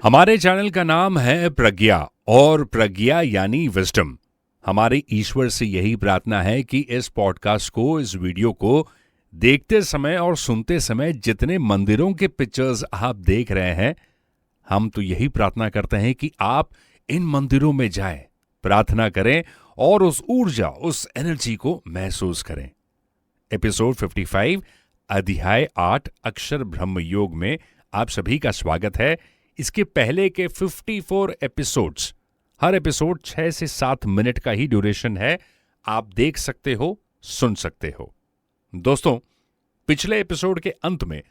हमारे चैनल का नाम है प्रज्ञा और प्रज्ञा यानी विजडम। हमारे ईश्वर से यही प्रार्थना है कि इस पॉडकास्ट को, इस वीडियो को देखते समय और सुनते समय जितने मंदिरों के पिक्चर्स आप देख रहे हैं, हम तो यही प्रार्थना करते हैं कि आप इन मंदिरों में जाएं, प्रार्थना करें और उस ऊर्जा, उस एनर्जी को महसूस करें। एपिसोड 55 अध्याय 8 अक्षर ब्रह्म योग में आप सभी का स्वागत है। इसके पहले के 54 एपिसोड्स, हर एपिसोड 6 से 7 मिनट का ही ड्यूरेशन है। आप देख सकते हो, सुन सकते हो। दोस्तों, पिछले एपिसोड के अंत में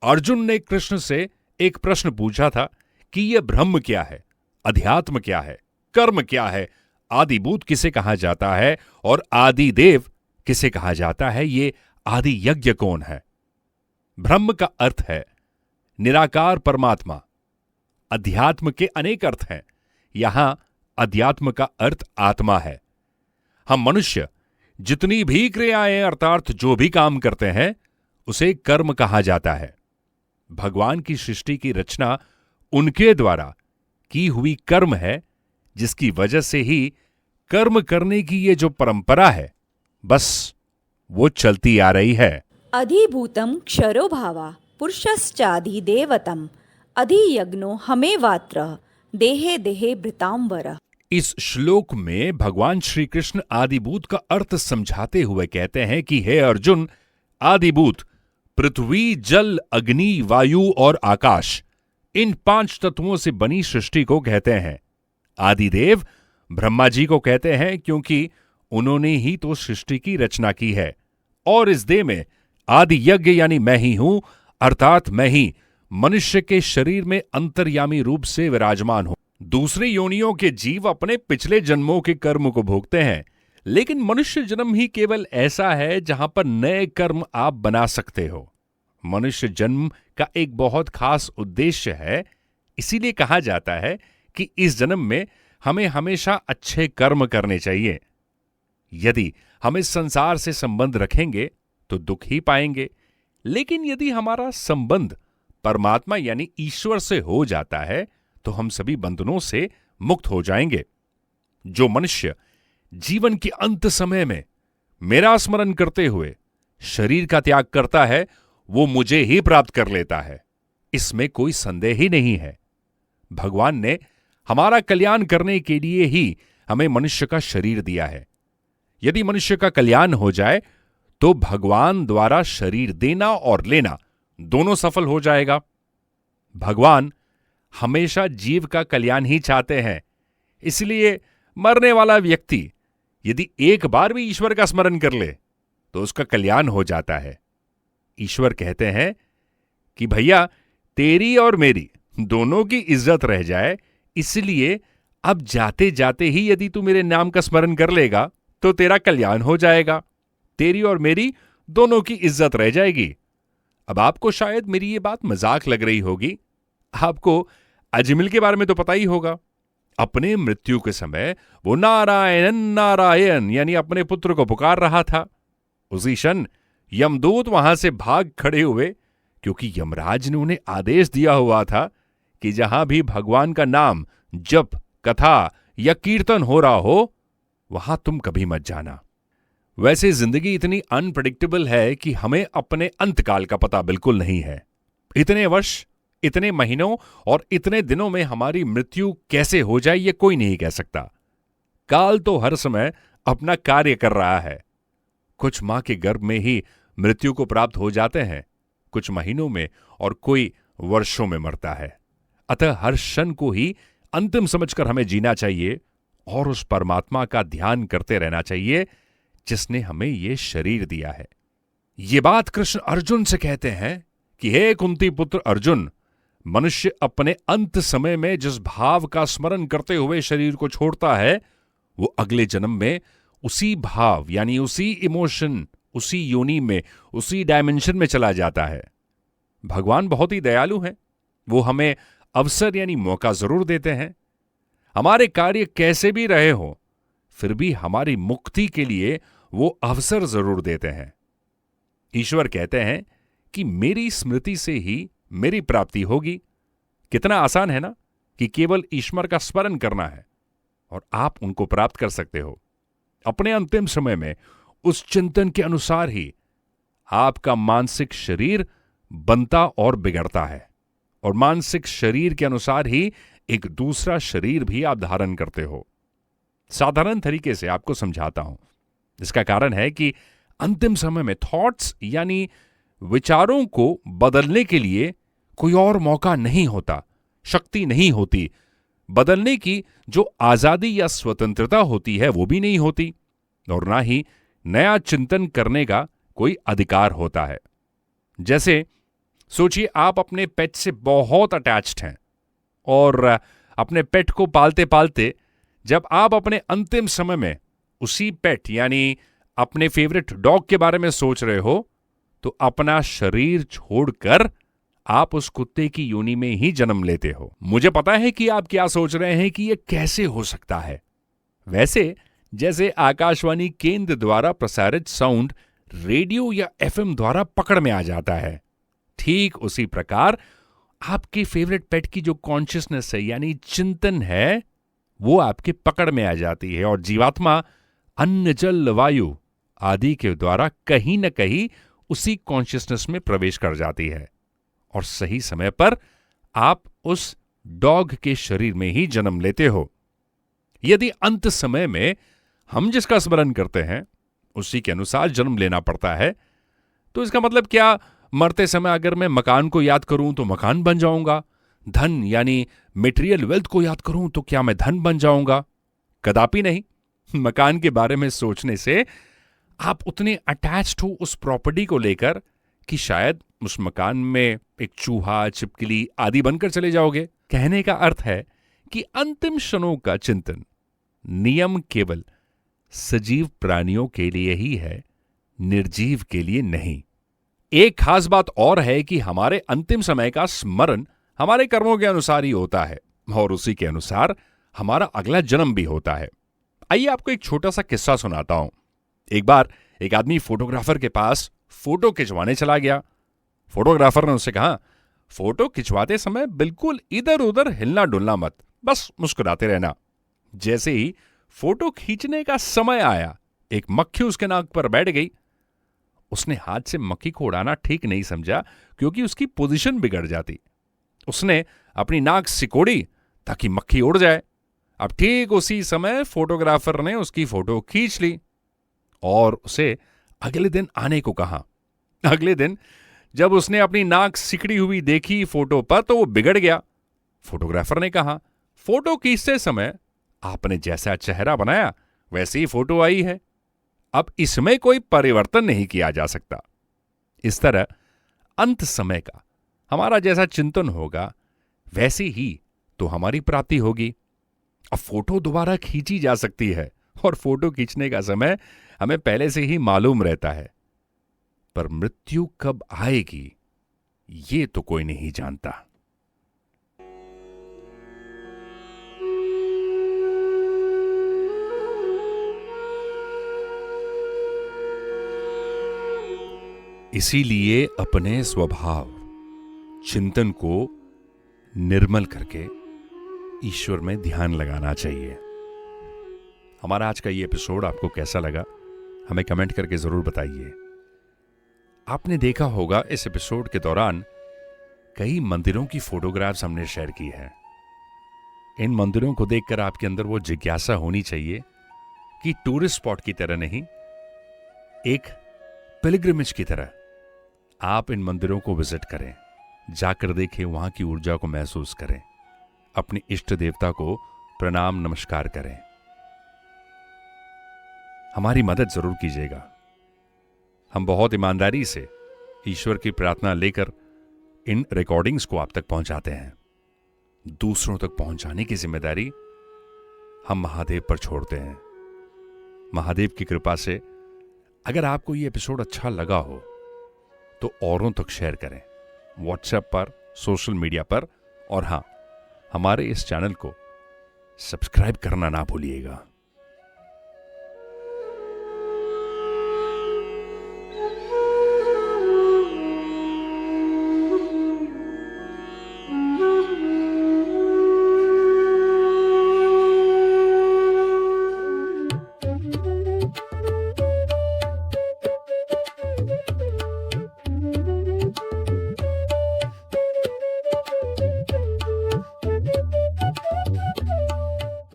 अर्जुन ने कृष्ण से एक प्रश्न पूछा था कि यह ब्रह्म क्या है, अध्यात्म क्या है, कर्म क्या है, आदिभूत किसे कहा जाता है और आदि देव किसे कहा जाता है, ये आदि यज्ञ कौन है। ब्रह्म का अर्थ है निराकार परमात्मा। अध्यात्म के अनेक अर्थ हैं, यहां अध्यात्म का अर्थ आत्मा है। हम मनुष्य जितनी भी क्रियाएं अर्थात जो भी काम करते हैं उसे कर्म कहा जाता है। भगवान की सृष्टि की रचना उनके द्वारा की हुई कर्म है, जिसकी वजह से ही कर्म करने की ये जो परंपरा है, बस वो चलती आ रही है। अधिभूतम क्षरो भावा पुरुषश्चाधिदेवतम अधियज्ञो हमेवात्र देहे देहे भृतांबर। इस श्लोक में भगवान श्री कृष्ण आदिभूत का अर्थ समझाते हुए कहते हैं कि हे अर्जुन, आदिभूत पृथ्वी, जल, अग्नि, वायु और आकाश, इन 5 तत्वों से बनी सृष्टि को कहते हैं। आदिदेव ब्रह्मा जी को कहते हैं क्योंकि उन्होंने ही तो सृष्टि की रचना की है। और इस देह में आदि यज्ञ यानी मैं ही हूं, अर्थात मैं ही मनुष्य के शरीर में अंतर्यामी रूप से विराजमान हूं। दूसरी योनियों के जीव अपने पिछले जन्मों के कर्म को भोगते हैं, लेकिन मनुष्य जन्म ही केवल ऐसा है जहां पर नए कर्म आप बना सकते हो। मनुष्य जन्म का एक बहुत खास उद्देश्य है, इसीलिए कहा जाता है कि इस जन्म में हमें हमेशा अच्छे कर्म करने चाहिए। यदि हम इस संसार से संबंध रखेंगे तो दुख ही पाएंगे, लेकिन यदि हमारा संबंध परमात्मा यानी ईश्वर से हो जाता है तो हम सभी बंधनों से मुक्त हो जाएंगे। जो मनुष्य जीवन के अंत समय में मेरा स्मरण करते हुए शरीर का त्याग करता है, वो मुझे ही प्राप्त कर लेता है, इसमें कोई संदेह ही नहीं है। भगवान ने हमारा कल्याण करने के लिए ही हमें मनुष्य का शरीर दिया है। यदि मनुष्य का कल्याण हो जाए तो भगवान द्वारा शरीर देना और लेना दोनों सफल हो जाएगा। भगवान हमेशा जीव का कल्याण ही चाहते हैं, इसलिए मरने वाला व्यक्ति यदि एक बार भी ईश्वर का स्मरण कर ले तो उसका कल्याण हो जाता है। ईश्वर कहते हैं कि भैया, तेरी और मेरी दोनों की इज्जत रह जाए, इसलिए अब जाते जाते ही यदि तू मेरे नाम का स्मरण कर लेगा तो तेरा कल्याण हो जाएगा, तेरी और मेरी दोनों की इज्जत रह जाएगी। अब आपको शायद मेरी ये बात मजाक लग रही होगी। आपको अजमिल के बारे में तो पता ही होगा। अपने मृत्यु के समय वो नारायण नारायण यानी अपने पुत्र को पुकार रहा था। उसी क्षण यमदूत वहां से भाग खड़े हुए, क्योंकि यमराज ने उन्हें आदेश दिया हुआ था कि जहां भी भगवान का नाम, जप, कथा या कीर्तन हो रहा हो, वहां तुम कभी मत जाना। वैसे जिंदगी इतनी अनप्रेडिक्टेबल है कि हमें अपने अंतकाल का पता बिल्कुल नहीं है। इतने वर्ष, इतने महीनों और इतने दिनों में हमारी मृत्यु कैसे हो जाए ये कोई नहीं कह सकता। काल तो हर समय अपना कार्य कर रहा है। कुछ मां के गर्भ में ही मृत्यु को प्राप्त हो जाते हैं, कुछ महीनों में और कोई वर्षों में मरता है। अतः हर क्षण को ही अंतिम समझकर हमें जीना चाहिए और उस परमात्मा का ध्यान करते रहना चाहिए जिसने हमें ये शरीर दिया है। ये बात कृष्ण अर्जुन से कहते हैं कि हे कुंती पुत्र अर्जुन, मनुष्य अपने अंत समय में जिस भाव का स्मरण करते हुए शरीर को छोड़ता है, वो अगले जन्म में उसी भाव यानी उसी इमोशन, उसी योनि में, उसी डायमेंशन में चला जाता है। भगवान बहुत ही दयालु हैं। वो हमें अवसर यानी मौका जरूर देते हैं। हमारे कार्य कैसे भी रहे हो, फिर भी हमारी मुक्ति के लिए वो अवसर जरूर देते हैं। ईश्वर कहते हैं कि मेरी स्मृति से ही मेरी प्राप्ति होगी। कितना आसान है ना। कि केवल ईश्वर का स्मरण करना है और आप उनको प्राप्त कर सकते हो। अपने अंतिम समय में उस चिंतन के अनुसार ही आपका मानसिक शरीर बनता और बिगड़ता है, और मानसिक शरीर के अनुसार ही एक दूसरा शरीर भी आप धारण करते हो। साधारण तरीके से आपको समझाता हूं। इसका कारण है कि अंतिम समय में थॉट्स यानी विचारों को बदलने के लिए कोई और मौका नहीं होता, शक्ति नहीं होती। बदलने की जो आजादी या स्वतंत्रता होती है वो भी नहीं होती, और ना ही नया चिंतन करने का कोई अधिकार होता है। जैसे सोचिए, आप अपने पेट से बहुत अटैच्ड हैं और अपने पेट को पालते पालते जब आप अपने अंतिम समय में उसी पेट यानी अपने फेवरेट डॉग के बारे में सोच रहे हो, तो अपना शरीर छोड़कर आप उस कुत्ते की योनि में ही जन्म लेते हो। मुझे पता है कि आप क्या सोच रहे हैं कि यह कैसे हो सकता है। वैसे जैसे आकाशवाणी केंद्र द्वारा प्रसारित साउंड रेडियो या एफएम द्वारा पकड़ में आ जाता है, ठीक उसी प्रकार आपके फेवरेट पेट की जो कॉन्शियसनेस है यानी चिंतन है, वो आपके पकड़ में आ जाती है, और जीवात्मा अन्न जल वायु आदि के द्वारा कहीं न कहीं उसी कॉन्शियसनेस में प्रवेश कर जाती है, और सही समय पर आप उस डॉग के शरीर में ही जन्म लेते हो। यदि अंत समय में हम जिसका स्मरण करते हैं उसी के अनुसार जन्म लेना पड़ता है, तो इसका मतलब क्या, मरते समय अगर मैं मकान को याद करूं तो मकान बन जाऊंगा? धन यानी मेटेरियल वेल्थ को याद करूं तो क्या मैं धन बन जाऊंगा? कदापि नहीं। मकान के बारे में सोचने से आप उतने अटैच्ड हो उस प्रॉपर्टी को लेकर कि शायद उस मकान में एक चूहा, छिपकली आदि बनकर चले जाओगे। कहने का अर्थ है कि अंतिम क्षणों का चिंतन नियम केवल सजीव प्राणियों के लिए ही है, निर्जीव के लिए नहीं। एक खास बात और है कि हमारे अंतिम समय का स्मरण हमारे कर्मों के अनुसार ही होता है, और उसी के अनुसार हमारा अगला जन्म भी होता है। आइए आपको एक छोटा सा किस्सा सुनाता हूं। एक बार एक आदमी फोटोग्राफर के पास फोटो खिंचवाने चला गया। फोटोग्राफर ने उससे कहा, फोटो खिंचवाते समय बिल्कुल इधर उधर हिलना डुलना मत, बस मुस्कुराते रहना। जैसे ही फोटो खींचने का समय आया, एक मक्खी उसके नाक पर बैठ गई। उसने हाथ से मक्खी को उड़ाना ठीक नहीं समझा, क्योंकि उसकी पोजीशन बिगड़ जाती। उसने अपनी नाक सिकोड़ी ताकि मक्खी उड़ जाए। अब ठीक उसी समय फोटोग्राफर ने उसकी फोटो खींच ली और उसे अगले दिन आने को कहा। अगले दिन जब उसने अपनी नाक सिकड़ी हुई देखी फोटो पर, तो वो बिगड़ गया। फोटोग्राफर ने कहा, फोटो खींचते समय आपने जैसा चेहरा बनाया वैसी ही फोटो आई है, अब इसमें कोई परिवर्तन नहीं किया जा सकता। इस तरह अंत समय का हमारा जैसा चिंतन होगा वैसी ही तो हमारी प्राप्ति होगी। अब फोटो दोबारा खींची जा सकती है, और फोटो खींचने का समय हमें पहले से ही मालूम रहता है, पर मृत्यु कब आएगी ये तो कोई नहीं जानता। इसीलिए अपने स्वभाव चिंतन को निर्मल करके ईश्वर में ध्यान लगाना चाहिए। हमारा आज का ये एपिसोड आपको कैसा लगा हमें कमेंट करके जरूर बताइए। आपने देखा होगा इस एपिसोड के दौरान कई मंदिरों की फोटोग्राफ्स हमने शेयर की है। इन मंदिरों को देखकर आपके अंदर वो जिज्ञासा होनी चाहिए कि टूरिस्ट स्पॉट की तरह नहीं, एक पिलग्रिमेज की तरह आप इन मंदिरों को विजिट करें, जाकर देखें, वहां की ऊर्जा को महसूस करें, अपने इष्ट देवता को प्रणाम नमस्कार करें। हमारी मदद जरूर कीजिएगा। हम बहुत ईमानदारी से ईश्वर की प्रार्थना लेकर इन रिकॉर्डिंग्स को आप तक पहुंचाते हैं। दूसरों तक पहुंचाने की जिम्मेदारी हम महादेव पर छोड़ते हैं। महादेव की कृपा से अगर आपको ये एपिसोड अच्छा लगा हो तो औरों तक शेयर करें, व्हाट्सएप पर, सोशल मीडिया पर, और हां, हमारे इस चैनल को सब्सक्राइब करना ना भूलिएगा।